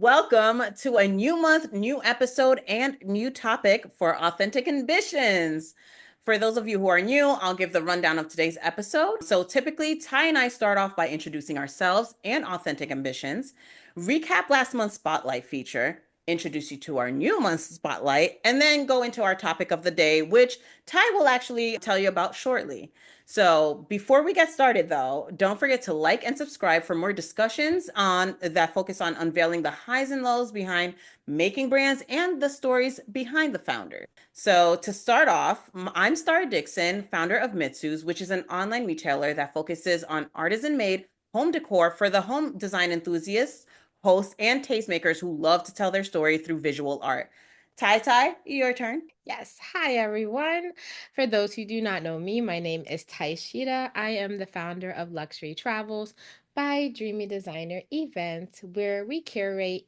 welcome to a new month, new episode, and new topic for Authentic Ambitions. For those of you who are new, I'll give the rundown of today's episode. So, typically, Ty and I start off by introducing ourselves and Authentic Ambitions, recap last month's spotlight feature, introduce you to our new month's spotlight, and then go into our topic of the day, which Ty will actually tell you about shortly. So before we get started, though, don't forget to like and subscribe for more discussions on that focus on unveiling the highs and lows behind making brands and the stories behind the founder. So to start off, I'm Starah Dixon, founder of Mitsooz, which is an online retailer that focuses on artisan-made home decor for the home design enthusiasts, hosts, and tastemakers who love to tell their story through visual art. Ty, your turn. Yes. Hi, everyone. For those who do not know me, my name is Tysheda. I am the founder of Luxury Travels by Dreamy Designer Events, where we curate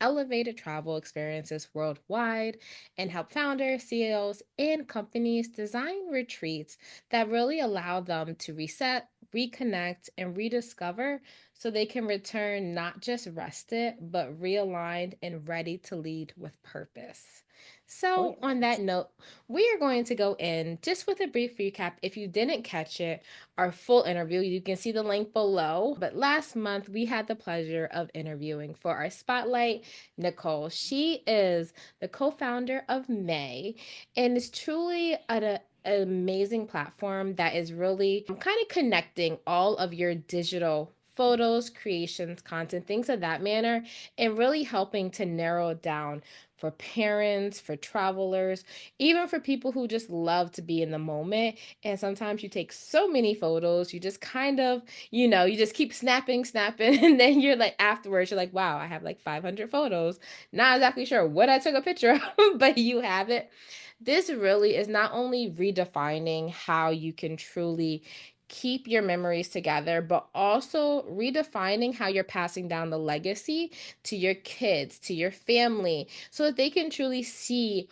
elevated travel experiences worldwide and help founders, CEOs, and companies design retreats that really allow them to reset, reconnect, and rediscover so they can return not just rested, but realigned and ready to lead with purpose. Oh, So, on yes. that note, we are going to go in just with a brief recap. If you didn't catch it, our full interview, you can see the link below. But last month, we had the pleasure of interviewing for our spotlight Nicole. She is the co founder of May and is truly an amazing platform that is really kind of connecting all of your digital photos, creations, content, things of that manner, and really helping to narrow it down for parents, for travelers, even for people who just love to be in the moment. And sometimes you take so many photos, you just kind of, you just keep snapping. And then you're like, afterwards, you're like, wow, I have like 500 photos. Not exactly sure what I took a picture of, but you have it. This really is not only redefining how you can truly keep your memories together, but also redefining how you're passing down the legacy to your kids, to your family, so that they can truly see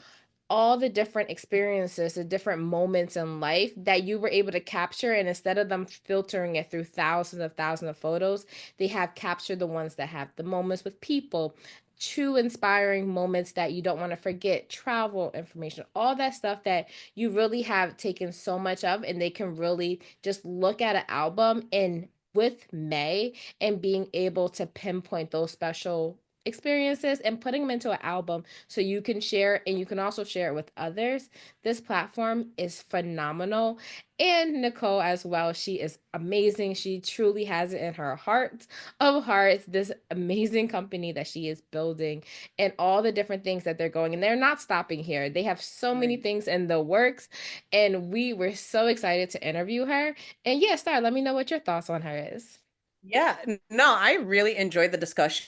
all the different experiences, the different moments in life that you were able to capture. And instead of them filtering it through thousands of photos, they have captured the ones that have the moments with people, true inspiring moments that you don't want to forget, travel information, all that stuff that you really have taken so much of. And they can really just look at an album and with May and being able to pinpoint those special experiences and putting them into an album so you can share and you can also share it with others. This platform is phenomenal. And Nicole as well, she is amazing. She truly has it in her heart of hearts, this amazing company that she is building and all the different things that they're going. And they're not stopping here. They have so many Right. things in the works. And we were so excited to interview her. And yeah, Star, let me know what your thoughts on her is. Yeah, no, I really enjoyed the discussion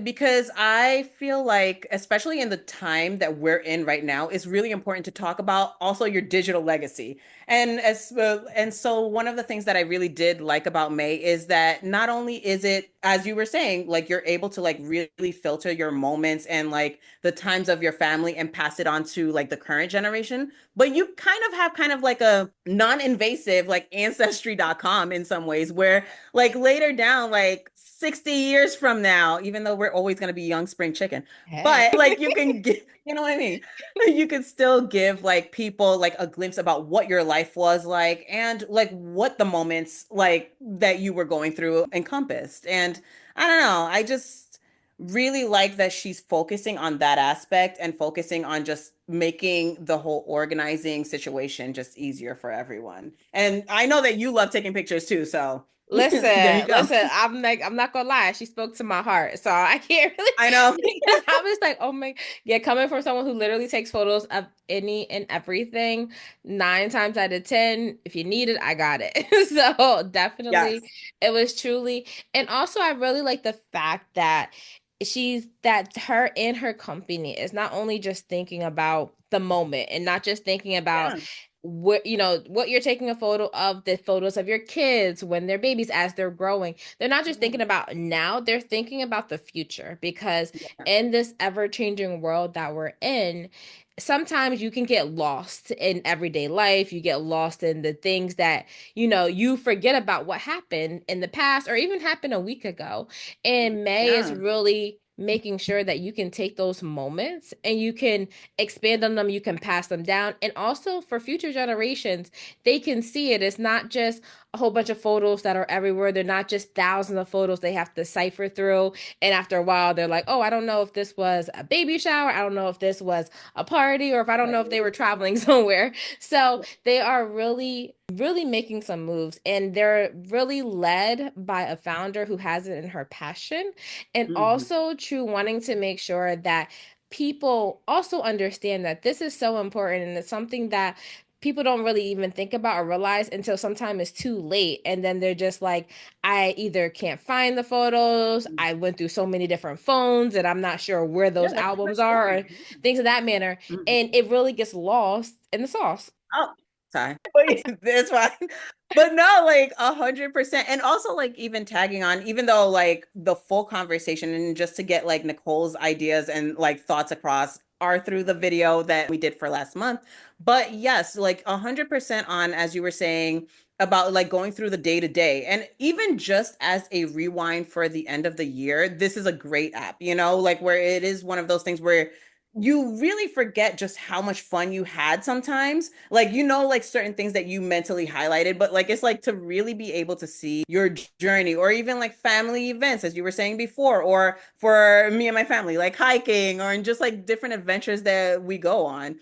because I feel like, especially in the time that we're in right now, it's really important to talk about also your digital legacy. And so one of the things that I really did like about May is that not only is it, as you were saying, like you're able to like really filter your moments and like the times of your family and pass it on to like the current generation, but you kind of have kind of like a non-invasive like ancestry.com in some ways where like later down, like 60 years from now, even though we're always going to be young spring chicken, Hey. but like you can get, you know what I mean? You could still give like people like a glimpse about what your life was like and like what the moments like that you were going through encompassed. And I don't know, I just really like that she's focusing on that aspect and focusing on just making the whole organizing situation just easier for everyone. And I know that you love taking pictures too, so there you go. I'm not gonna lie. She spoke to my heart, so I can't really. I know. Because I was like, oh my, yeah, coming from someone who literally takes photos of any and everything, 9 times out of 10, if you need it, I got it. So definitely, Yes. it was truly, and also I really like the fact that that her and her company is not only just thinking about the moment and not just thinking about Yeah. what you're taking a photo of, the photos of your kids when they're babies as they're growing. They're not just thinking Mhm. about now, they're thinking about the future, because Yeah. in this ever-changing world that we're in, sometimes you can get lost in everyday life. You get lost in the things that you forget about what happened in the past or even happened a week ago. And May is Yeah. really making sure that you can take those moments and you can expand on them, you can pass them down. And also for future generations, they can see it. It's not just a whole bunch of photos that are everywhere. They're not just thousands of photos they have to cipher through. And after a while, they're like, oh, I don't know if this was a baby shower. I don't know if this was a party, or if I don't know if they were traveling somewhere. So they are really making some moves, and they're really led by a founder who has it in her passion, and Mhm. also true wanting to make sure that people also understand that this is so important, and it's something that people don't really even think about or realize until sometime it's too late, and then they're just like, I either can't find the photos, I went through so many different phones and I'm not sure where Yeah, those that's a albums great are, or point. things of that manner, Mhm. and it really gets lost in the sauce. Oh, sorry. But it's fine. But no, like 100%. And also like even tagging on, even though like the full conversation and just to get like Nicole's ideas and like thoughts across are through the video that we did for last month. But yes, like 100% on, as you were saying, about like going through the day to day. And even just as a rewind for the end of the year, this is a great app, like where it is one of those things where you really forget just how much fun you had sometimes. Like, like certain things that you mentally highlighted, but like it's like to really be able to see your journey, or even like family events, as you were saying before, or for me and my family, like hiking or in just like different adventures that we go on.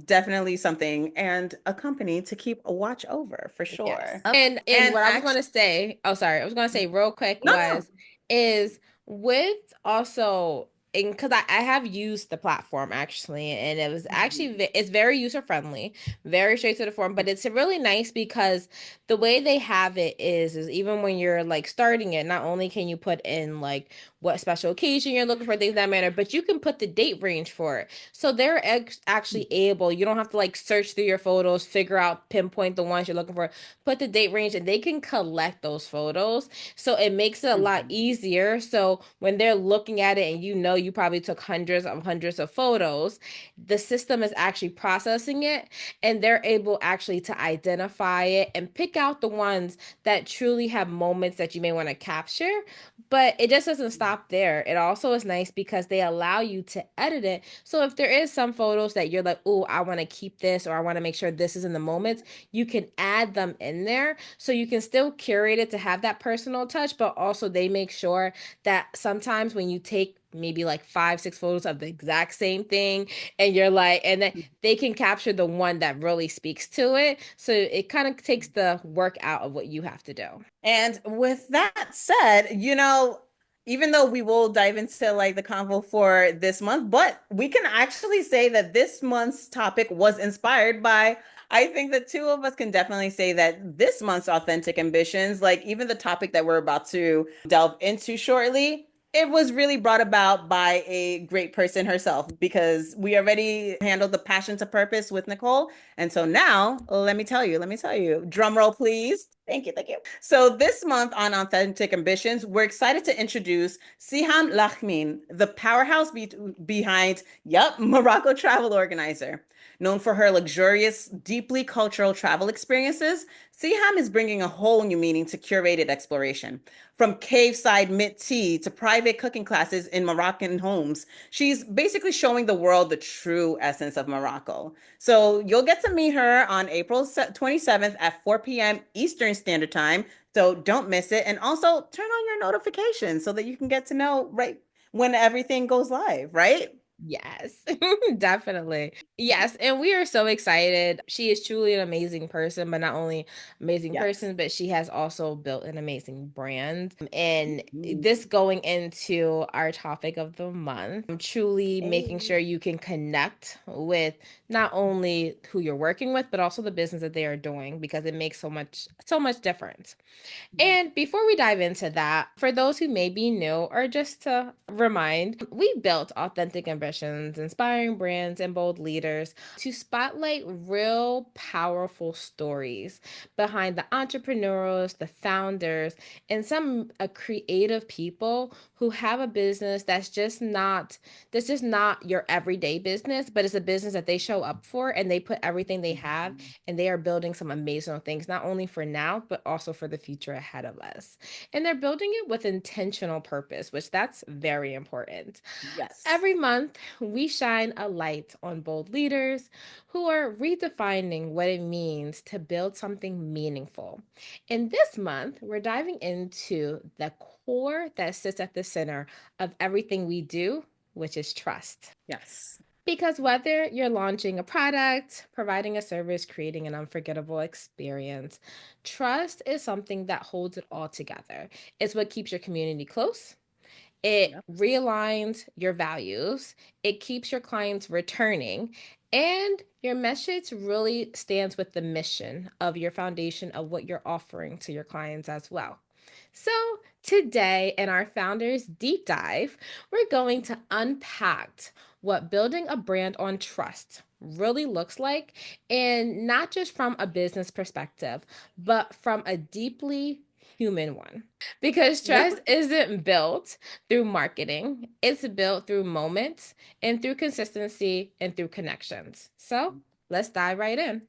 Definitely something and a company to keep a watch over for Yes. sure. And And what I was going actually, to say, oh sorry, I was going to say real quick no, no. was is with also, and because I have used the platform actually, and it was actually it's very user friendly, very straight to the form, but it's really nice because the way they have it is even when you're like starting it, not only can you put in like what special occasion you're looking for, things of that matter, but you can put the date range for it. So they're actually able, you don't have to like search through your photos, figure out, pinpoint the ones you're looking for, put the date range, and they can collect those photos. So it makes it a lot Mhm. easier. So when they're looking at it and you probably took hundreds of photos, the system is actually processing it, and they're able actually to identify it and pick out the ones that truly have moments that you may want to capture. But it just doesn't stop there. It also is nice because they allow you to edit it. So if there is some photos that you're like, oh, I want to keep this, or I want to make sure this is in the moments, you can add them in there. So you can still curate it to have that personal touch, but also they make sure that sometimes when you take maybe like 5 6 photos of the exact same thing, and you're like, and then they can capture the one that really speaks to it, so it kind of takes the work out of what you have to do. And with that said, even though we will dive into like the convo for this month, but we can actually say that this month's topic was inspired by, I think the two of us can definitely say that this month's authentic ambitions, like even the topic that we're about to delve into shortly, it was really brought about by a great person herself, because we already handled the passion to purpose with Nicole. And so now, let me tell you, drum roll, please. Thank you, thank you. So this month on Authentic Ambitions, we're excited to introduce Siham Lahmin, the powerhouse behind, Morocco Travel Organizer. Known for her luxurious, deeply cultural travel experiences, Siham is bringing a whole new meaning to curated exploration. From cave-side mint tea to private cooking classes in Moroccan homes, she's basically showing the world the true essence of Morocco. So you'll get to meet her on April 27th at 4 p.m. Eastern Standard Time. So don't miss it. And also turn on your notifications so that you can get to know right when everything goes live, right? Yes, definitely. Yes, and we are so excited. She is truly an amazing person, but not only amazing Yes. person, but she has also built an amazing brand. And Mhm. this going into our topic of the month, truly making Hey. sure you can connect with not only who you're working with, but also the business that they are doing, because it makes so much difference. And before we dive into that, for those who may be new, or just to remind, we built Authentic Ambitions, inspiring brands and bold leaders to spotlight real powerful stories behind the entrepreneurs, the founders, and some creative people who have a business that's just not your everyday business, but it's a business that they show up for and they put everything they have Mhm. and they are building some amazing things, not only for now, but also for the future ahead of us. And they're building it with intentional purpose, which that's very important. Yes. Every month, we shine a light on bold leaders who are redefining what it means to build something meaningful. And this month, we're diving into the core that sits at the center of everything we do, which is trust. Yes. Because whether you're launching a product, providing a service, creating an unforgettable experience, trust is something that holds it all together. It's what keeps your community close. It Yep. realigns your values, it keeps your clients returning, and your message really stands with the mission of your foundation of what you're offering to your clients as well. So, today in our Founders Deep Dive, we're going to unpack what building a brand on trust really looks like, and not just from a business perspective, but from a deeply human one. Because Yep. trust isn't built through marketing, it's built through moments and through consistency and through connections. So let's dive right in.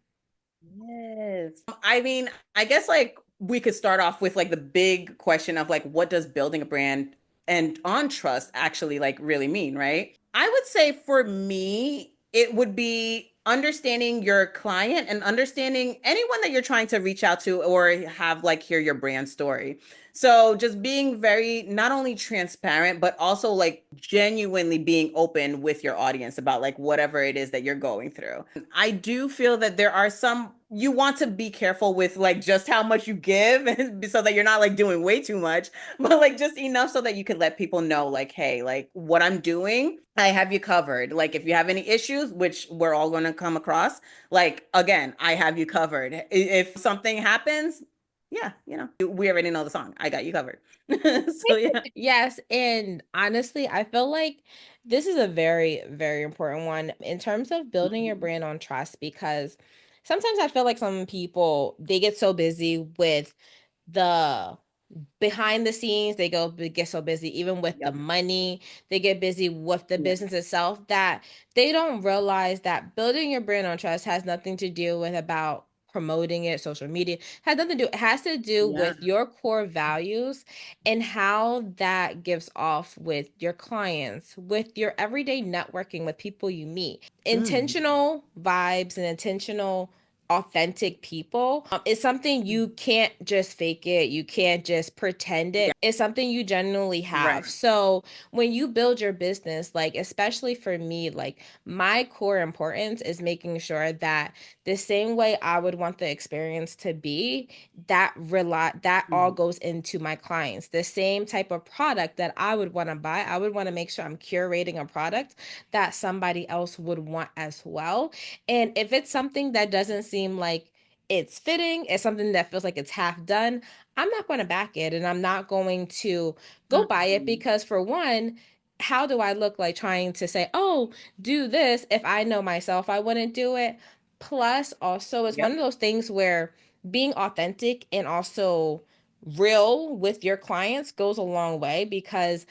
Yes. I mean, I guess like we could start off with like the big question of like what does building a brand and on trust actually like really mean, right? I would say for me, it would be understanding your client and understanding anyone that you're trying to reach out to or have like hear your brand story. So just being very not only transparent, but also like genuinely being open with your audience about like whatever it is that you're going through. I do feel that there are some you want to be careful with like just how much you give so that you're not like doing way too much, but like just enough so that you can let people know like, hey, like what I'm doing, I have you covered. Like if you have any issues, which we're all going to come across, like again, I have you covered. If something happens, yeah, we already know the song. I got you covered. So yeah. Yes, and honestly, I feel like this is a very, very important one in terms of building your Mhm. brand on trust because sometimes I feel like some people they get so busy with the behind the scenes they get so busy even with the Yep. money, they get busy with the Yeah. business itself that they don't realize that building your brand on trust has nothing to do with about promoting it social media, has nothing to do, it has to do Yeah. with your core values and how that gives off with your clients, with your everyday networking with people you meet. Mm. Intentional vibes and intentional authentic people is something you can't just fake it, you can't just pretend Yeah. it, it's something you genuinely have. Right. So when you build your business, like especially for me, like my core importance is making sure that the same way I would want the experience to be, that all Mhm. goes into my clients. The same type of product that I would want to buy, I would want to make sure I'm curating a product that somebody else would want as well. And if it's something that doesn't seem like it's fitting, it's something that feels like it's half done, I'm not going to back it and I'm not going to go buy it Mhm. because, for one, how do I look like trying to say, oh, do this if I know myself I wouldn't do it? Plus, also, it's one Yep. of those things where being authentic and also real with your clients goes a long way because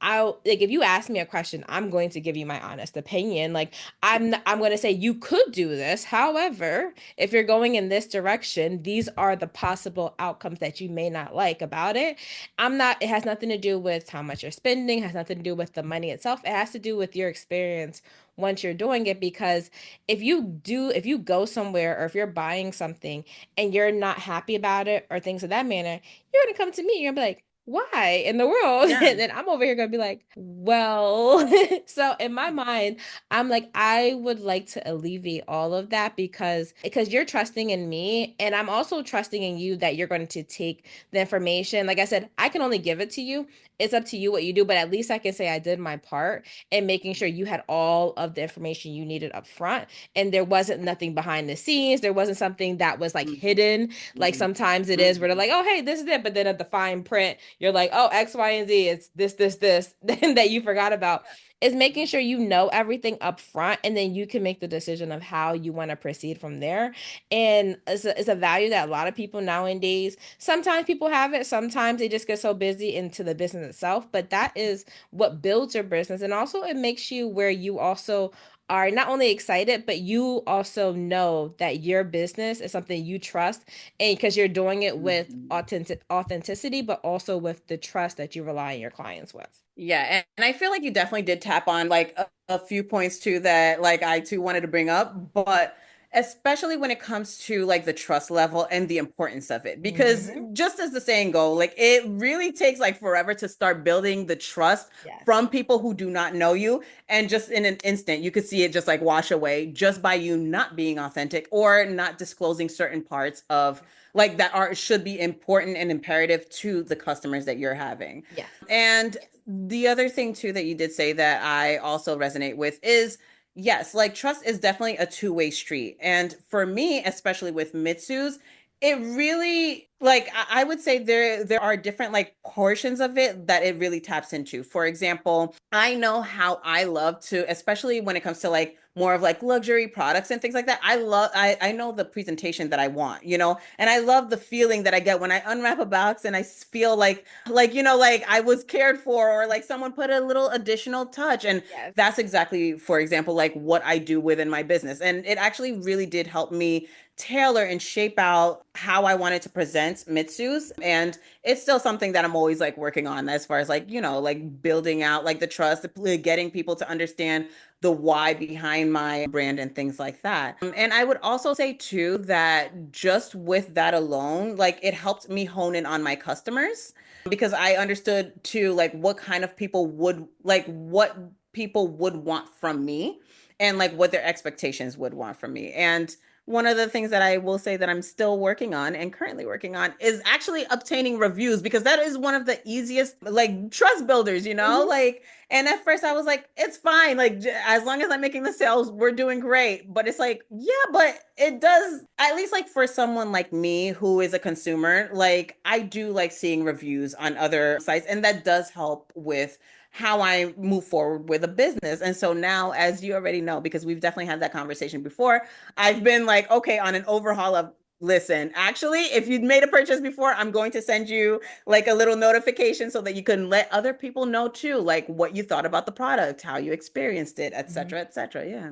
I'll like if you ask me a question, I'm going to give you my honest opinion. Like I'm going to say you could do this. However, if you're going in this direction, these are the possible outcomes that you may not like about it. I'm not it has nothing to do with how much you're spending, has nothing to do with the money itself. It has to do with your experience once you're doing it because if you go somewhere or if you're buying something and you're not happy about it or things of that manner, you're going to come to me. You're going to be like, why in the world? Yeah. And then I'm over here gonna be like, well, so in my mind, I'm like, I would like to alleviate all of that because you're trusting in me and I'm also trusting in you that you're going to take the information. Like I said, I can only give it to you. It's up to you what you do, but at least I can say I did my part in making sure you had all of the information you needed up front and there wasn't nothing behind the scenes. There wasn't something that was like Mhm. hidden like Mhm. sometimes it is where they're Mhm. like, oh, hey, this is it. But then at the fine print, you're like, oh, X, Y, and Z, it's this, then that you forgot about, is making sure you know everything up front, and then you can make the decision of how you want to proceed from there. And it's a value that a lot of people nowadays, sometimes people have it, sometimes they just get so busy into the business itself, but that is what builds your business. And also it makes you where you also are not only excited, but you also know that your business is something you trust, and because you're doing it with Mhm. authenticity, but also with the trust that you rely on your clients with. Yeah, and I feel like you definitely did tap on like a few points too that like I too wanted to bring up, but especially when it comes to like the trust level and the importance of it. Because Hmm. just as the saying go, like it really takes like forever to start building the trust Yes. from people who do not know you. And just in an instant, you could see it just like wash away just by you not being authentic or not disclosing certain parts of like that are should be important and imperative to the customers that you're having. Yes. And the other thing too that you did say that I also resonate with is yes, like trust is definitely a two-way street. And for me, especially with Mitsooz, it really like I would say there are different like portions of it that it really taps into. For example, I know how I love to, especially when it comes to like more of like luxury products and things like that. I know the presentation that I want, you know, and I love the feeling that I get when I unwrap a box and I feel like you know like I was cared for or like someone put a little additional touch. And Yes. that's exactly, for example, like what I do within my business. And it actually really did help me tailor and shape out how I wanted to present Mitsooz. And it's still something that I'm always like working on as far as like, you know, like building out like the trust, getting people to understand the why behind my brand and things like that. And I would also say too that just with that alone, like it helped me hone in on my customers because I understood too like what kind of people would like what people would want from me and like what their expectations would want from me. And one of the things that I will say that I'm still working on and currently working on is actually obtaining reviews because that is one of the easiest like trust builders, you know? Hmm. Like and at first I was like it's fine like as long as I'm making the sales we're doing great. But it's like yeah, but it does at least like for someone like me who is a consumer, like I do like seeing reviews on other sites and that does help with how I move forward with a business. And so now, as you already know, because we've definitely had that conversation before, I've been like, okay, on an overhaul of listen, actually, if you'd made a purchase before, I'm going to send you like a little notification so that you can let other people know too, like what you thought about the product, how you experienced it, et cetera, et cetera. Yeah.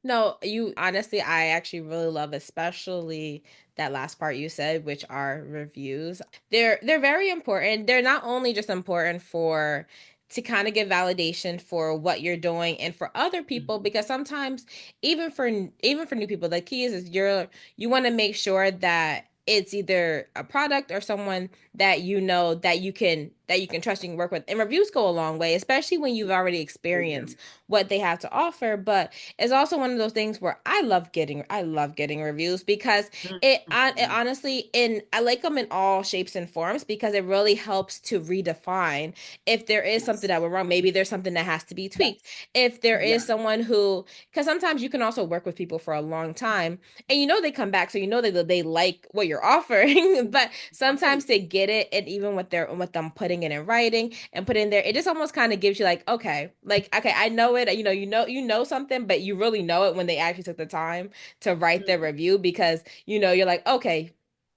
No, you honestly, I actually really love, especially that last part you said, which are reviews. They're very important. They're not only just important for to kind of give validation for what you're doing and for other people, Mhm. because sometimes even for new people, the key is you want to make sure that it's either a product or someone that you know that you can trust, you can work with. And reviews go a long way, especially when you've already They do. experienced what they have to offer. But it's also one of those things where I love getting reviews because it Mhm. honestly, in I like them in all shapes and forms, because it really helps to redefine if there is something Yes. that went wrong. Maybe there's something that has to be tweaked. If there is Yeah. someone who, because sometimes you can also work with people for a long time and you know they come back, so you know they like what you're offering. But sometimes Right. they get it, and even with them putting it in writing and put in there, it just almost kind of gives you like okay, I know it, you know something, but you really know it when they actually took the time to write their Mhm. review, because you're like, okay,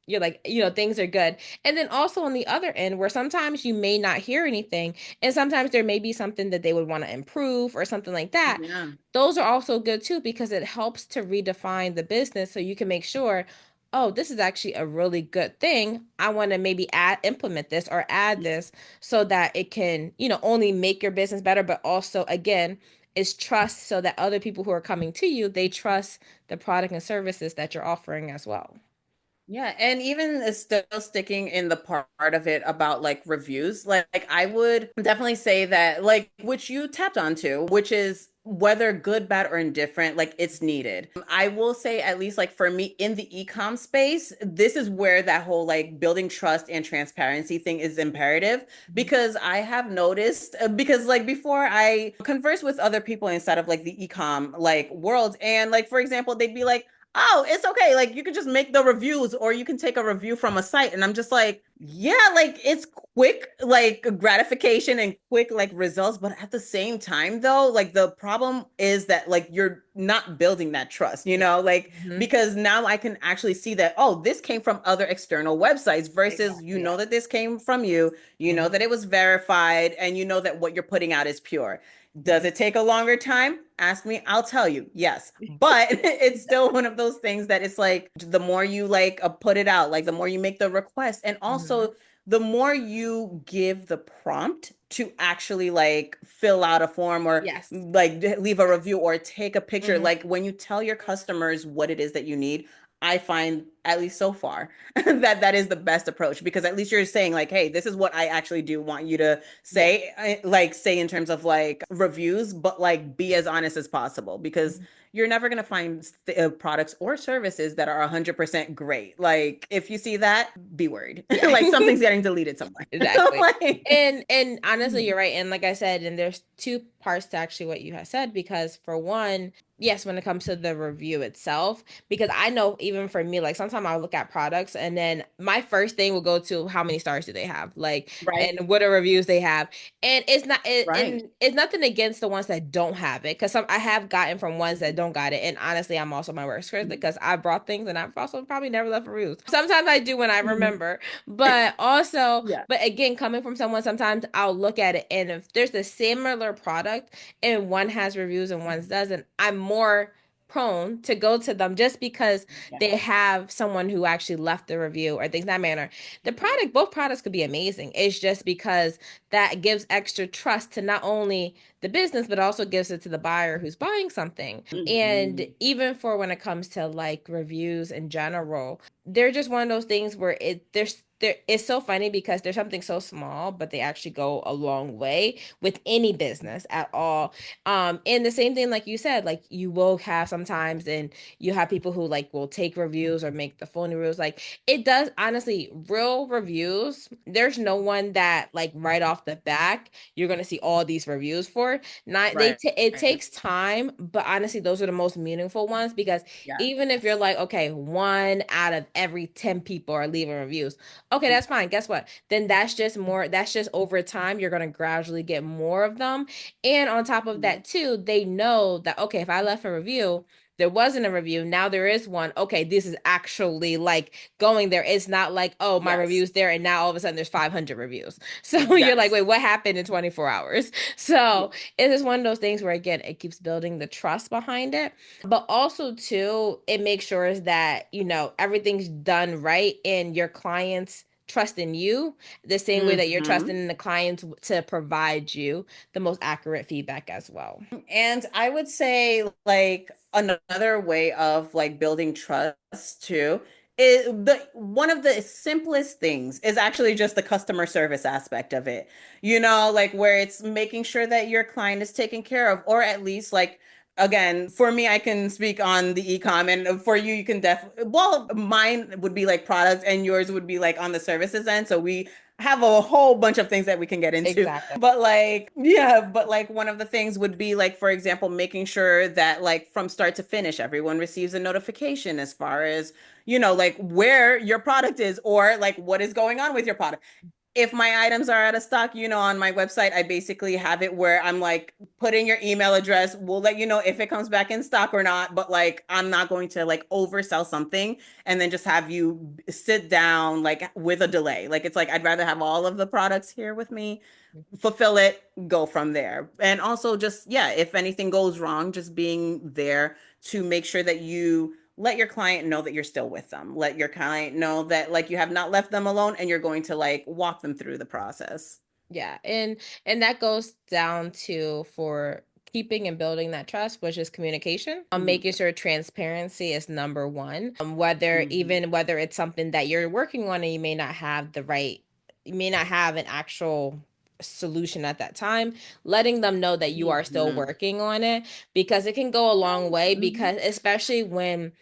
you're like, things are good. And then also on the other end, where sometimes you may not hear anything, and sometimes there may be something that they would want to improve or something like that. Yeah. Those are also good too, because it helps to redefine the business, so you can make sure, oh, this is actually a really good thing. I want to maybe implement this or add this, so that it can, only make your business better, but also, again, is trust, so that other people who are coming to you, they trust the product and services that you're offering as well. Yeah, and even still sticking in the part of it about like reviews, like I would definitely say that like which you tapped onto, which is whether good, bad, or indifferent, like it's needed. I will say at least like for me in the e-com space, this is where that whole like building trust and transparency thing is imperative because I have noticed because like before I converse with other people inside of like the e-com like world and like for example, they'd be like oh, it's okay. Like you can just make the reviews or you can take a review from a site. And I'm just like, yeah, like it's quick, like gratification and quick like results. But at the same time, though, like the problem is that like you're not building that trust, Yeah. like Hmm. because now I can actually see that, oh, this came from other external websites versus Exactly. Yeah. that this came from you, that Hmm. it was verified and that what you're putting out is pure. Does Hmm. it take a longer time? Ask me, I'll tell you. Yes. But it's still one of those things that it's like the more you like put it out, like the more you make the request and Hmm. also the more you give the prompt to actually like fill out a form or Yes. like leave a review or take a picture. Hmm. Like when you tell your customers what it is that you need, I find at least so far that that is the best approach because at least you're saying like, hey, this is what I actually do want you to Yeah. say, like say in terms of like reviews, but like be as honest as possible because Mhm. you're never going to find products or services that are 100% great. Like if you see that, be worried. Yeah. Like something's getting deleted somewhere. Exactly. Like, And honestly, you're right. And like I said, and there's two parts to actually what you have said, because for one, yes, when it comes to the review itself, because I know even for me, like sometimes I'll look at products and then my first thing will go to how many stars do they have, like, right, and what are reviews they have. And it's not right. and it's nothing against the ones that don't have it, because some I have gotten from ones that don't got it. And honestly, I'm also my worst critic because I brought things and I've also probably never left reviews. Sometimes I do when I Mhm. remember, but also, Yeah. but again, coming from someone, sometimes I'll look at it, and if there's a similar product and one has reviews and one doesn't, I'm more prone to go to them just because Yeah. they have someone who actually left the review or things in that manner. The product, both products could be amazing. It's just because that gives extra trust to not only the business, but also gives it to the buyer who's buying something. And Mhm. even for when it comes to like reviews in general, they're just one of those things where it's so funny because there's something so small, but they actually go a long way with any business at all. And the same thing, like you said, like you will have sometimes, and you have people who like will take reviews or make the phony reviews. Like it does, honestly, real reviews. There's no one that like right off the back you're gonna see all these reviews for. Not Right. it takes time, but honestly, those are the most meaningful ones because Yeah. even if you're like, okay, one out of every 10 people are leaving reviews, okay, that's fine. Guess what? Then that's just more, that's just over time, you're going to gradually get more of them. And on top of that, too, they know that, okay, if I left a review, there wasn't a review. Now there is one. Okay, this is actually like going there. It's not like, oh, my Yes. review's there and now all of a sudden there's 500 reviews. So you're like, Yes. wait, what happened in 24 hours? So it is one of those things where, again, it keeps building the trust behind it. But also, too, it makes sure that, everything's done right and your clients trust in you the same way that you're Hmm. trusting in the clients to provide you the most accurate feedback as well. And I would say like another way of like building trust too is the one of the simplest things is actually just the customer service aspect of it. Like where it's making sure that your client is taken care of, or at least like again, for me, I can speak on the e-com, and for you, you can definitely, well, mine would be like products and yours would be like on the services end. So we have a whole bunch of things that we can get into. Exactly. But like, yeah, but like one of the things would be like, for example, making sure that like from start to finish, everyone receives a notification as far as, like where your product is or like what is going on with your product. If my items are out of stock, on my website, I basically have it where I'm like, put in your email address. We'll let you know if it comes back in stock or not. But like, I'm not going to like oversell something and then just have you sit down like with a delay. Like, it's like, I'd rather have all of the products here with me, fulfill it, go from there. And also just, yeah, if anything goes wrong, just being there to make sure that you let your client know that you're still with them. Let your client know that like you have not left them alone and you're going to like walk them through the process. Yeah, and that goes down to for keeping and building that trust, which is communication. Mhm. Making sure transparency is number one. Whether Mhm. even whether it's something that you're working on and you may not have an actual solution at that time, letting them know that you are still Mhm. working on it, because it can go a long way, Mhm. because especially when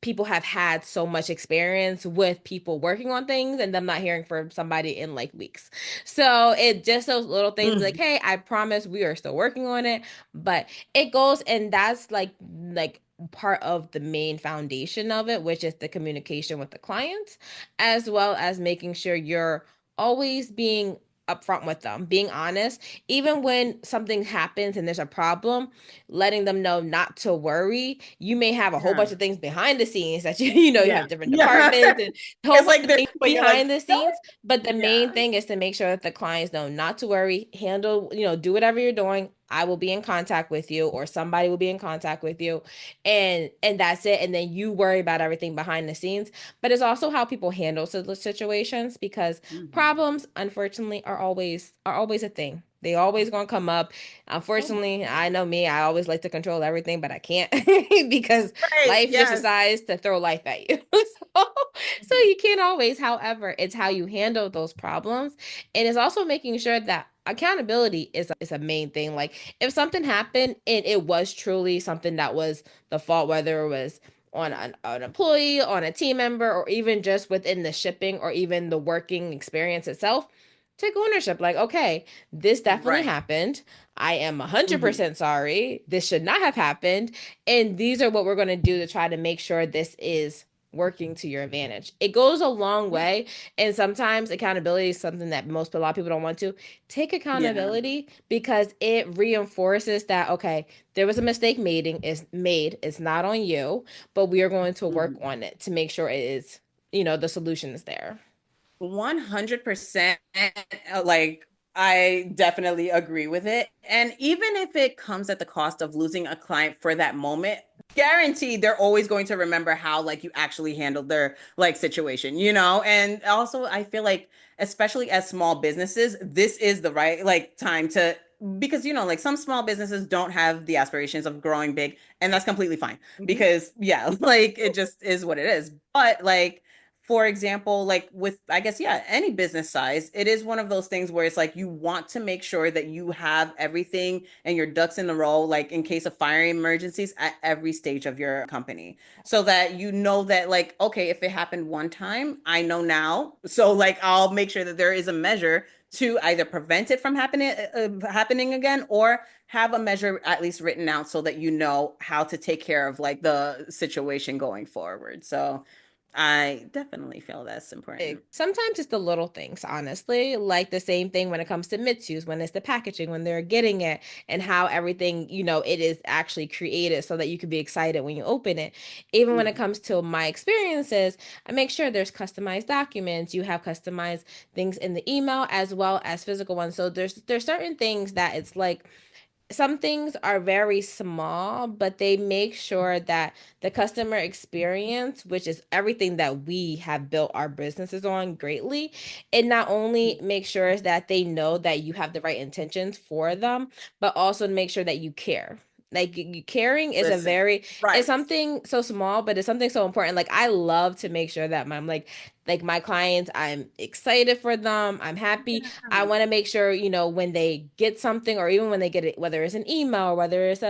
people have had so much experience with people working on things and them not hearing from somebody in like weeks. So it just those little things like, Mhm. hey, I promise we are still working on it. But it goes, and that's like part of the main foundation of it, which is the communication with the clients, as well as making sure you're always being upfront with them, being honest, even when something happens and there's a problem, letting them know not to worry. You may have a whole Yeah. bunch of things behind the scenes that you Yeah. have different Yeah. departments and a whole It's bunch like of this, things but you're like, behind the no. scenes. But the Yeah. main thing is to make sure that the clients know not to worry, handle, do whatever you're doing. I will be in contact with you, or somebody will be in contact with you, and that's it. And then you worry about everything behind the scenes. But it's also how people handle situations, because Mhm. problems, unfortunately, are always a thing. They always gonna come up. Oh my Unfortunately, I God. know me. I always like to control everything, but I can't because Right. life just Yes. decides to throw life at you. So Mhm. you can't always. However, it's how you handle those problems, and it's also making sure that accountability is a main thing. Like if something happened and it was truly something that was the fault, whether it was on an employee, on a team member, or even just within the shipping or even the working experience itself, take ownership. Like, okay, this definitely Right. happened. I am Mhm. 100% sorry. This should not have happened. And these are what we're going to do to try to make sure this is working to your advantage. It goes a long Yeah. way. And sometimes accountability is something that a lot of people don't want to take Yeah. accountability, because it reinforces that, okay, there was a mistake made. It's not on you, but we are going to work Mhm. on it to make sure it is, the solution is there. 100%. Like, I definitely agree with it. And even if it comes at the cost of losing a client for that moment, guaranteed they're always going to remember how like you actually handled their like situation, you know? And also I feel like especially as small businesses, this is the right like time to, because like some small businesses don't have the aspirations of growing big, and that's completely fine Mhm. because yeah, like it just is what it is. But like for example, like with, I guess, yeah, any business size, it is one of those things where it's like you want to make sure that you have everything and your ducks in a row, like in case of fire emergencies at every stage of your company. So that you know that, like, okay, if it happened one time, I know now. So, like, I'll make sure that there is a measure to either prevent it from happening again, or have a measure at least written out so that you know how to take care of like the situation going forward. So I definitely feel that's important. Sometimes it's the little things, honestly, like the same thing when it comes to Mitsooz, when it's the packaging, when they're getting it, and how everything, it is actually created so that you can be excited when you open it. Even when it Mhm. comes to my experiences, I make sure there's customized documents, you have customized things in the email as well as physical ones. So there's certain things that it's like, some things are very small, but they make sure that the customer experience, which is everything that we have built our businesses on greatly, it not only makes sure that they know that you have the right intentions for them, but also to make sure that you care. Like caring is Listen, it's right. something so small, but it's something so important. Like I love to make sure that like my clients, I'm excited for them. I'm happy. I Yeah. want to make sure, when they get something, or even when they get it, whether it's an email or whether it's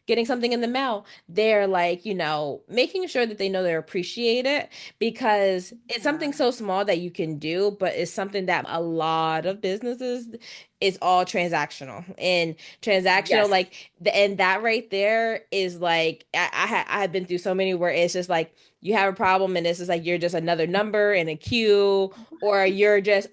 getting something in the mail, they're like, making sure that they know they're appreciated, because it's something Yeah. so small that you can do, but it's something that a lot of businesses is all transactional, and transactional, Yes. like and that right there is like, I have been through so many where it's just like, you have a problem and it's just like you're just another number in a queue, or you're just,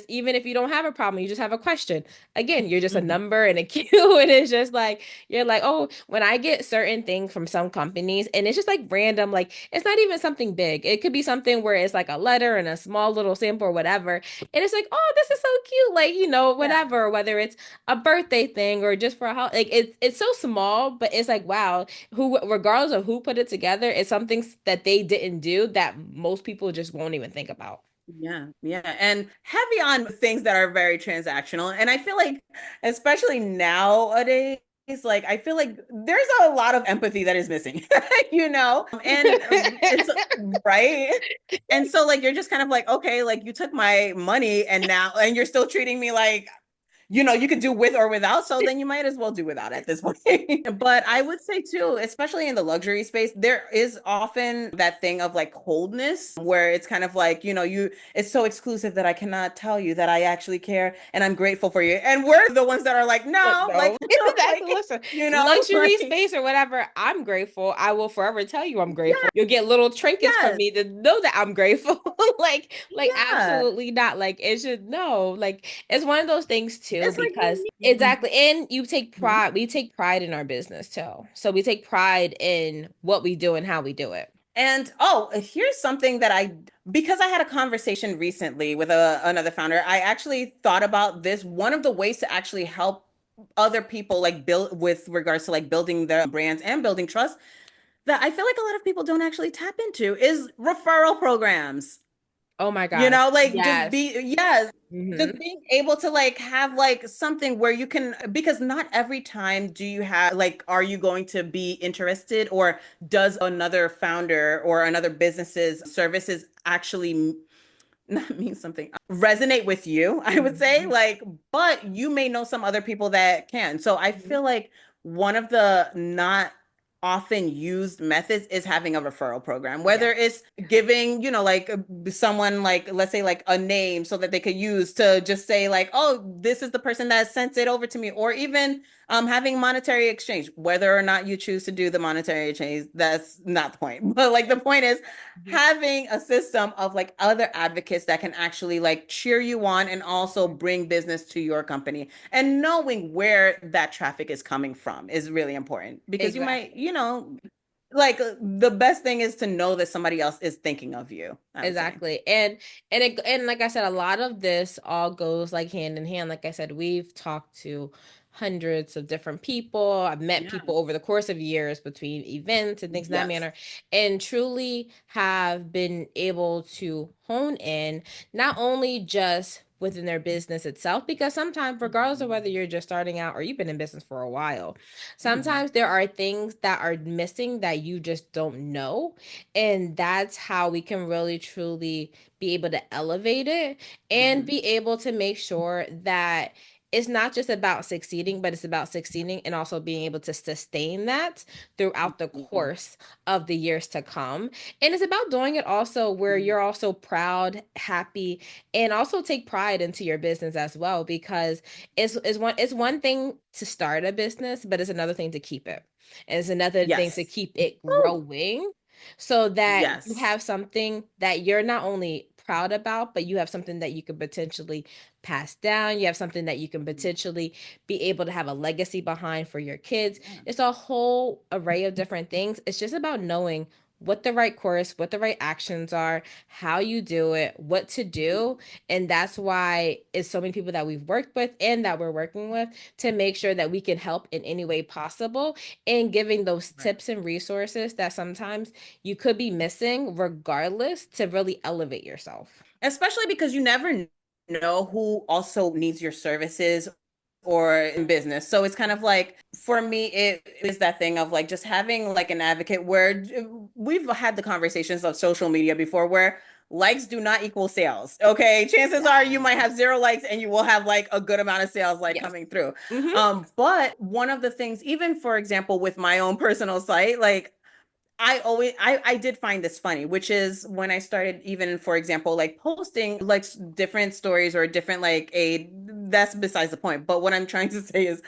even if you don't have a problem, you just have a question, again, you're just a Mhm. number in a queue. And it's just like, you're like, oh, when I get certain things from some companies, and it's just like random, like it's not even something big, it could be something where it's like a letter and a small little sample or whatever, and it's like, oh, this is so cute, like, Yeah. whatever, whether it's a birthday thing or just for a like it's so small, but it's like, wow, who, regardless of who put it together, it's something that they didn't do that most people just won't even think about. Yeah. Yeah. And heavy on things that are very transactional. And I feel like, especially nowadays, like I feel like there's a lot of empathy that is missing, and it's right. And so like you're just kind of like, okay, like you took my money and you're still treating me like you could do with or without. So then you might as well do without at this point. But I would say too, especially in the luxury space, there is often that thing of like coldness where it's kind of like, it's so exclusive that I cannot tell you that I actually care and I'm grateful for you. And we're the ones that are like, Like, no, no, like, exactly. like, Listen, luxury like, space or whatever. I'm grateful. I will forever tell you I'm grateful. You'll get little trinkets from yes, me to know that I'm grateful. Like yeah. absolutely not. Like it should no. Like it's one of those things too, It's like because being exactly. And you take me. pride. We take pride in our business too. So we take pride in what we do and how we do it. And oh, here's something that because I had a conversation recently with another founder, I actually thought about this. One of the ways to actually help other people like build with regards to like building their brands and building trust that I feel like a lot of people don't actually tap into is referral programs. Oh my gosh. Like Yes. yes, Hmm. just being able to like have like something where you can, because not every time do you have like, are you going to be interested, or does another founder or another business's services actually not mean something resonate with you, I would say, Hmm. like, but you may know some other people that can. So I feel like one of the not often used methods is having a referral program, Yeah. whether it's giving, like someone, like let's say like a name so that they could use to just say like, oh, this is the person that sent it over to me, or even having monetary exchange. Whether or not you choose to do the monetary exchange, that's not the point. But like the point is Mhm. having a system of like other advocates that can actually like cheer you on and also bring business to your company, and knowing where that traffic is coming from is really important, because you might, Exactly. like the best thing is to know that somebody else is thinking of you, I would say. Exactly. And like I said, a lot of this all goes like hand in hand. Like I said, we've talked to hundreds of different people. I've met Yeah. people over the course of years between events and things in that Yes. manner, and truly have been able to hone in not only just within their business itself, because sometimes, regardless of whether you're just starting out or you've been in business for a while, Mhm. sometimes there are things that are missing that you just don't know, and that's how we can really truly be able to elevate it and Mhm. be able to make sure that it's not just about succeeding, but it's about succeeding and also being able to sustain that throughout the Mhm. course of the years to come. And it's about doing it also where Mhm. you're also proud, happy, and also take pride into your business as well, because it's one thing to start a business, but it's another thing to keep it. And it's another thing to Yes. keep it Woo. growing so that you Yes. have something that you're not only proud about, but you have something that you could potentially pass down. You have something that you can potentially be able to have a legacy behind for your kids. Yeah. It's a whole array of different things. It's just about knowing what the right course, what the right actions are, how you do it, what to do. And that's why it's so many people that we've worked with and that we're working with to make sure that we can help in any way possible in giving those Right. tips and resources that sometimes you could be missing, regardless, to really elevate yourself. Especially because you never know who also needs your services or in business. So it's kind of like, for me, it is that thing of like just having like an advocate where we've had the conversations of social media before where likes do not equal sales. Okay. Chances are you might have 0 likes and you will have like a good amount of sales like Yes. coming through. Mm-hmm. But one of the things, even for example, with my own personal site, like I did find this funny, which is when I started, even for example, like posting like different stories or different like a that's besides the point. But what I'm trying to say is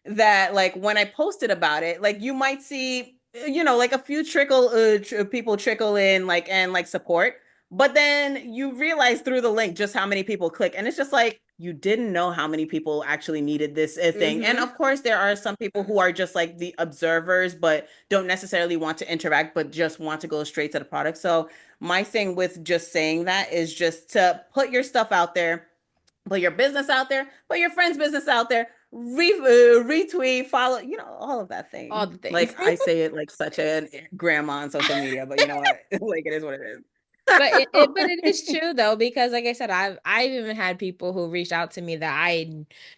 that like when I posted about it, like you might see, like a few people trickle in like and like support, but then you realize through the link just how many people click, and it's just like you didn't know how many people actually needed this thing. And Mm-hmm. of course, there are some people who are just like the observers, but don't necessarily want to interact, but just want to go straight to the product. So my thing with just saying that is just to put your stuff out there, put your business out there, put your friend's business out there, retweet, follow, all of that All thing. the things. Like I say it like such a grandma on social media, but you know what? Like it is what it is. But it is true though, because like I said, I've even had people who reached out to me that I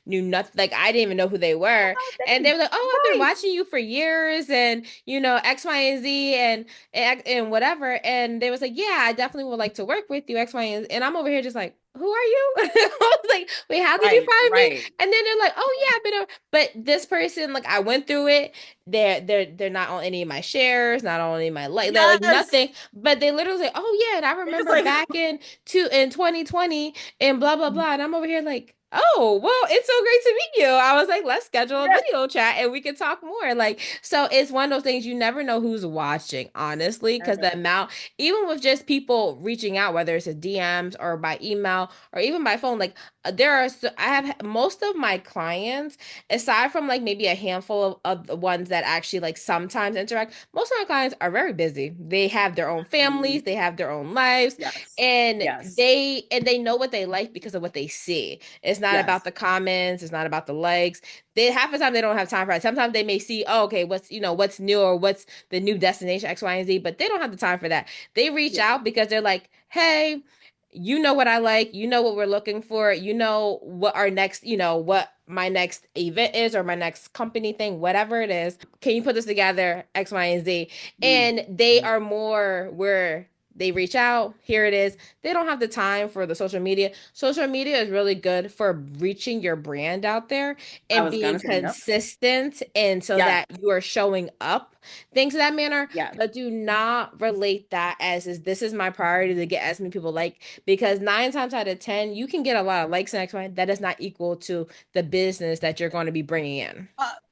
knew nothing, like I didn't even know who they were, and they were like, "Oh, I've been Right. watching you for years, and X, Y, and Z, and whatever," and they was like, "Yeah, I definitely would like to work with you, X, Y, and I'm over here just like, who are you? I was like, wait, how did you Right, find me? right. And then they're like, oh yeah, but this person, like I went through it. They're not on any of my shares, not on any of my they're like Yes. nothing. But they literally say, oh yeah, and I You're just remember like, back in 2020 and blah blah blah. And I'm over here like, oh, well, it's so great to meet you. I was like, let's schedule a yes, video chat and we can talk more. Like, so it's one of those things you never know who's watching, honestly, because the ever. amount, even with just people reaching out, whether it's a DMs or by email or even by phone, like there are, I have most of my clients, aside from like maybe a handful of the ones that actually like sometimes interact, most of my clients are very busy. They have their own Mm, families, they have their own lives, yes, and yes, they know what they like because of what they see. It's not about yes, the comments, it's not about the likes. They half the time they don't have time for it. Sometimes they may see, oh, okay, what's new or what's the new destination X, Y, and Z, but they don't have the time for that. They reach yeah, out because they're like, hey, you know what I like, you know what we're looking for, you know what our next, what my next event is or my next company thing, whatever it is. Can you put this together, X, Y, and Z? mm, And they are more where they reach out, here it is. They don't have the time for the social media. Social media is really good for reaching your brand out there I and was being gonna say, yep, consistent and so yes, that you are showing up, things of that manner. yes. But do not relate that as is this is my priority to get as many people like, because nine times out of 10, you can get a lot of likes and X, Y. That is not equal to the business that you're going to be bringing in.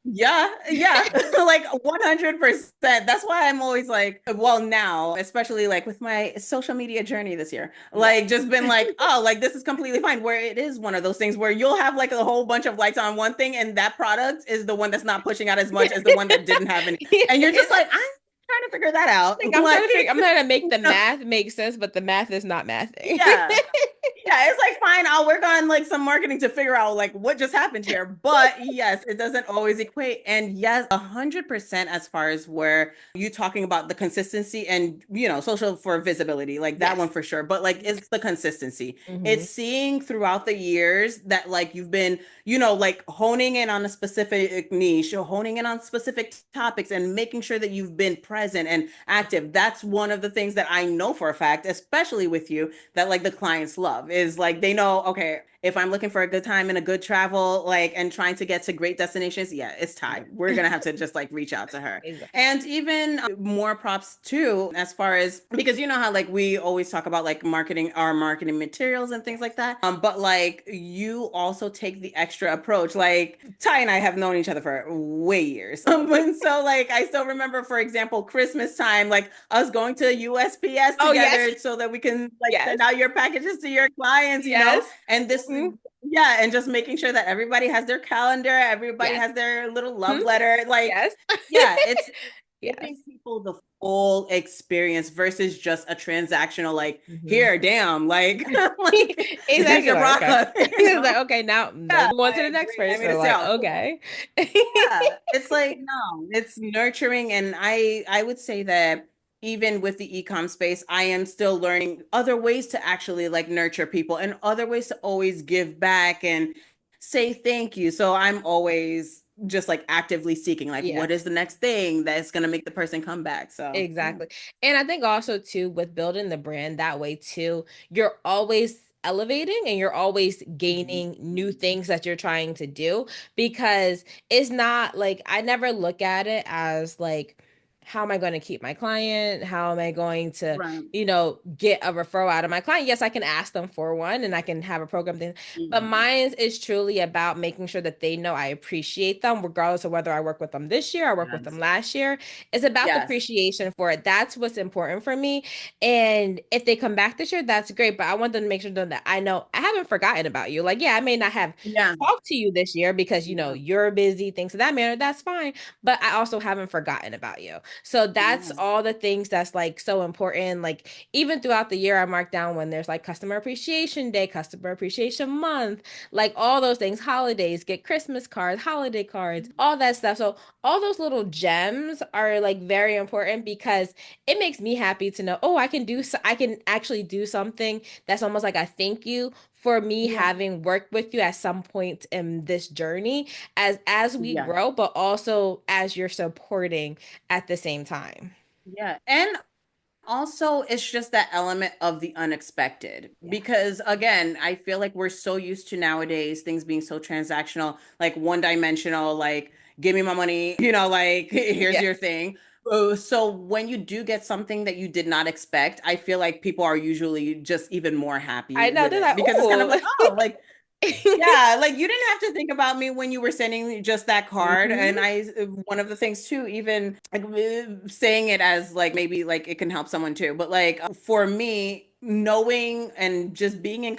Yeah, yeah, like 100%. That's why I'm always like, well, now, especially like with my social media journey this year, Yeah. like just been like, oh, like this is completely fine. Where it is one of those things where you'll have like a whole bunch of likes on one thing, and that product is the one that's not pushing out as much as the one that didn't have any. And you're just like, I'm trying to figure that out. Like I'm trying Like, to figure, I'm trying to make the no, math make sense, but the math is not mathing. yeah. Yeah, it's like fine, I'll work on like some marketing to figure out like what just happened here. But yes, it doesn't always equate. And yes, 100% as far as where you talking about the consistency and social for visibility, like that one Yes. for sure. But like it's the consistency. Hmm. It's seeing throughout the years that like you've been, like honing in on a specific niche or honing in on specific topics and making sure that you've been present and active. That's one of the things that I know for a fact, especially with you, that like the clients love is like they know, okay, if I'm looking for a good time and a good travel, like and trying to get to great destinations, yeah, it's time. We're gonna have to just like reach out to her. Exactly. And even more props too, as far as because you know how like we always talk about like marketing our marketing materials and things like that. But like you also take the extra approach. Like Ty and I have known each other for way years. And so like I still remember, for example, Christmas time, like us going to USPS Oh, yes. together so that we can like Yes. send out your packages to your clients, Yes. and this Hmm. yeah, and just making sure that everybody has their calendar, everybody Yes. has their little Hmm. love letter. Like, Yes. yeah, it's Yes. giving people the full experience versus just a transactional, like, Hmm. here, damn, like, like here's Exactly. your Like, okay. product, He's like, okay, now let's Yeah, move on to the I next agree. I made a person. Like, sale. okay. Yeah, it's like no, it's nurturing, and I would say that even with the ecom space, I am still learning other ways to actually like nurture people and other ways to always give back and say thank you. So I'm always just like actively seeking like Yeah. what is the next thing that's gonna make the person come back. So yeah. Exactly. And I think also too with building the brand that way too, you're always elevating and you're always gaining new things that you're trying to do, because it's not like I never look at it as like how am I going to keep my client? How am I going to, Right. get a referral out of my client? Yes, I can ask them for one and I can have a program thing, but Mhm. mine is truly about making sure that they know I appreciate them regardless of whether I work with them this year, I work with them Yes. last year. It's about the Yes. appreciation for it. That's what's important for me. And if they come back this year, that's great. But I want them to make sure that I know I haven't forgotten about you. Like, yeah, I may not have Yeah. talked to you this year because Yeah. you're busy, things of that manner. That's fine. But I also haven't forgotten about you. So that's Yeah. all the things that's like so important. Like even throughout the year, I mark down when there's like customer appreciation day, customer appreciation month, like all those things, holidays, get Christmas cards, holiday cards, all that stuff. So all those little gems are like very important because it makes me happy to know, oh, I can actually do something that's almost like a thank you for me Yeah. having worked with you at some point in this journey as we Yeah. grow, but also as you're supporting at the same time. Yeah. And Also, it's just that element of the unexpected. Yeah. Because again, I feel like we're so used to nowadays things being so transactional, like one dimensional, like give me my money, like here's Yeah. your thing. So when you do get something that you did not expect, I feel like people are usually just even more I happy know. with They're it like, because it's kind of ooh. like, oh, like yeah, like you didn't have to think about me when you were sending just that card. And Mhm. one of the things too, even like saying it as like maybe like it can help someone too. But like for me, knowing and just being in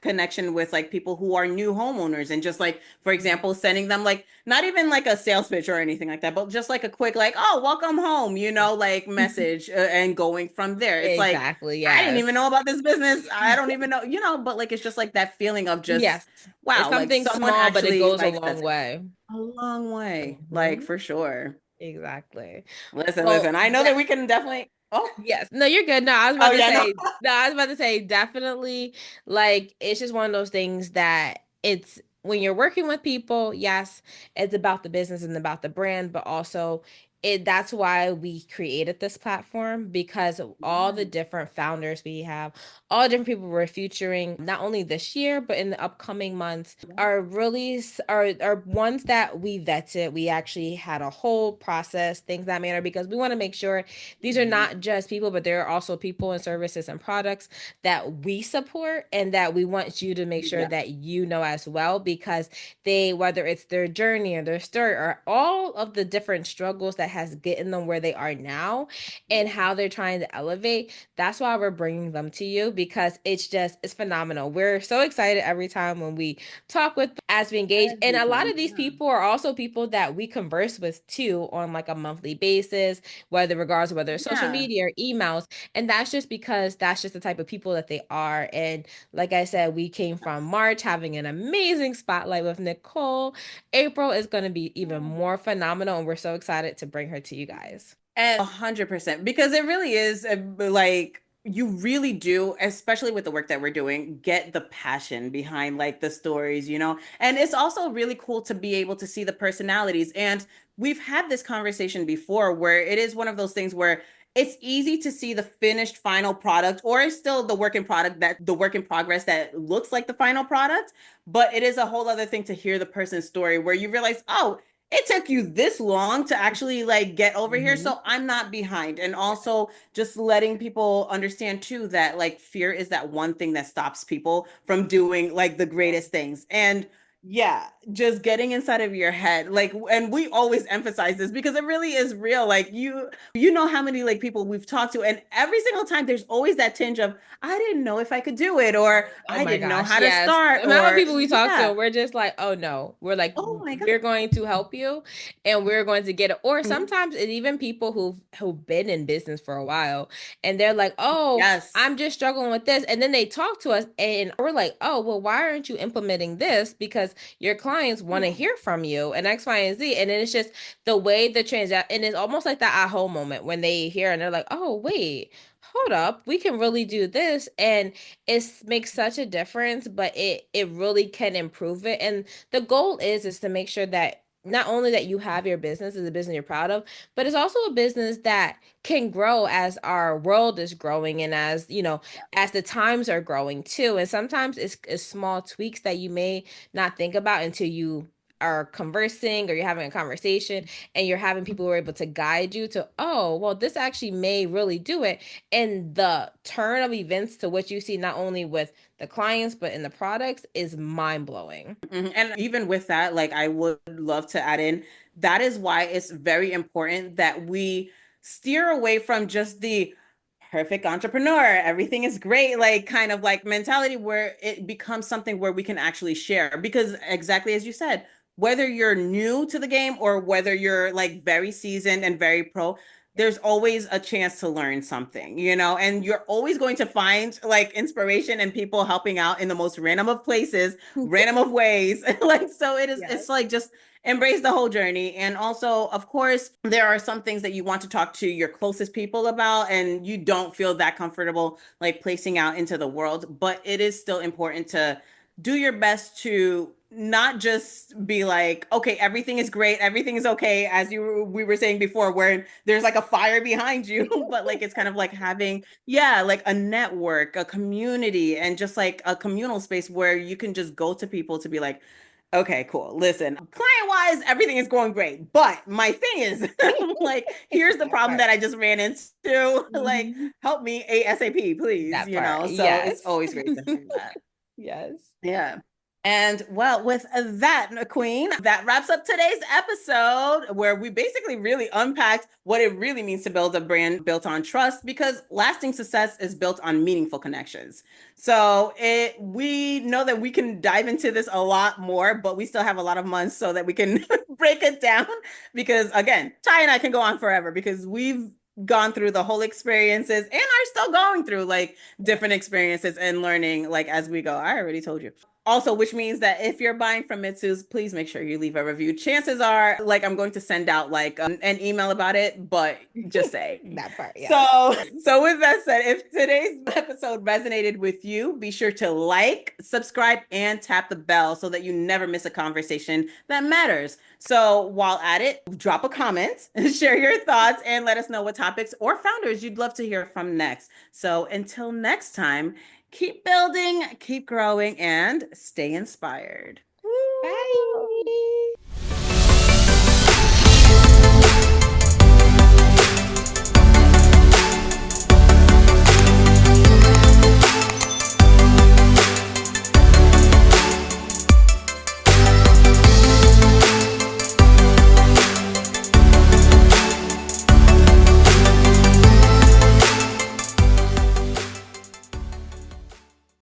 connection with like people who are new homeowners and just like, for example, sending them like not even like a sales pitch or anything like that, but just like a quick like, oh, welcome home, like message and going from there. It's like, Exactly. I didn't even Yes. know about this business. I don't even know, but like it's just like that feeling of just Yes. It's wow, like something someone small, but it actually goes a like long says it. way. A long way, like Mhm. for sure. Exactly. Listen, Well, listen. I know that we can definitely. Oh, yes. No, you're good. No, I was oh about to yeah, no. say, no, I was about to say definitely like it's just one of those things that it's when you're working with people, yes, it's about the business and about the brand, but also that's why we created this platform because of all the Yeah. different founders we have, all the different people we're featuring, not only this year, but in the upcoming months are really are ones that we vetted. We actually had a whole process, things that matter because we want to make sure these are Mhm. not just people, but there are also people and services and products that we support and that we want you to make sure Yeah. that you know as well because they, whether it's their journey or their story or all of the different struggles that has gotten them where they are now and how they're trying to elevate, that's why we're bringing them to you because it's phenomenal. We're so excited every time when we talk with as we engage, and Every a lot time. of these people are also people that we converse with too on like a monthly basis, whether regards whether it's social Yeah. media or emails. And that's just because that's just the type of people that they are. And like I said, we came from March having an amazing spotlight with Nicole. April is going to be even Yeah. more phenomenal, and we're so excited to bring her to you guys. And 100%, because it really is like you really do, especially with the work that we're doing, get the passion behind like the stories, And it's also really cool to be able to see the personalities. And we've had this conversation before where it is one of those things where it's easy to see the finished final product or it's still the work in progress that looks like the final product, but it is a whole other thing to hear the person's story where you realize, oh, it took you this long to actually like get over here, Mhm. so I'm not behind. And also just letting people understand too that like fear is that one thing that stops people from doing like the greatest things. And yeah, just getting inside of your head, like, and we always emphasize this because it really is real. Like you know how many like people we've talked to, and every single time there's always that tinge of I didn't know if I could do it, or Oh I my didn't know gosh, how to yes. start, The amount of or people we talk to, yeah, we're just like, oh no. We're like, oh my God. we're going to help you and we're going to get it. Or Mhm. sometimes it's even people who've been in business for a while and they're like, oh, Yes. I'm just struggling with this. And then they talk to us and we're like, oh, well, why aren't you implementing this? Because your clients want to Yeah. hear from you and X, Y, and Z. And then it's just the way the transact and it's almost like that aha moment when they hear and they're like, oh, wait, hold up, we can really do this. And it makes such a difference, but it really can improve it. And the goal is to make sure that not only that you have your business as a business you're proud of, but it's also a business that can grow as our world is growing and as as the times are growing too. And sometimes it's small tweaks that you may not think about until you are conversing or you're having a conversation and you're having people who are able to guide you to, oh, well, this actually may really do it. And the turn of events to what you see not only with the clients but in the products is mind blowing. Mhm. And even with that, like I would love to add in, that is why it's very important that we steer away from just the perfect entrepreneur, everything is great, like kind of like mentality where it becomes something where we can actually share. Because exactly as you said, whether you're new to the game or whether you're like very seasoned and very pro, there's always a chance to learn something, and you're always going to find like inspiration and people helping out in the most random of places, random of ways. Like, so Yes. it's like just embrace the whole journey. And also, of course, there are some things that you want to talk to your closest people about and you don't feel that comfortable like placing out into the world, but it is still important to do your best to not just be like, okay, everything is great, everything is okay, as we were saying before, where there's like a fire behind you, but like it's kind of like having, yeah, like a network, a community, and just like a communal space where you can just go to people to be like, okay, cool. Listen, client-wise, everything is going great. But my thing is, like, here's the That problem part. that I just ran into. Like, Mhm. help me ASAP, please, That part. So it's Yes. always great to have that. Yes. Yeah. And well, with that, Queen, that wraps up today's episode where we basically really unpacked what it really means to build a brand built on trust because lasting success is built on meaningful connections. So we know that we can dive into this a lot more, but we still have a lot of months so that we can break it down because again, Ty and I can go on forever because we've gone through the whole experiences and are still going through like different experiences and learning like as we go. I already told you. Also, which means that if you're buying from Mitsooz, please make sure you leave a review. Chances are, like, I'm going to send out like an email about it, but just say. That part, yes. So with that said, if today's episode resonated with you, be sure to like, subscribe, and tap the bell so that you never miss a conversation that matters. So while at it, drop a comment, share your thoughts, and let us know what topics or founders you'd love to hear from next. So until next time, keep building, keep growing, and stay inspired. Woo! Bye.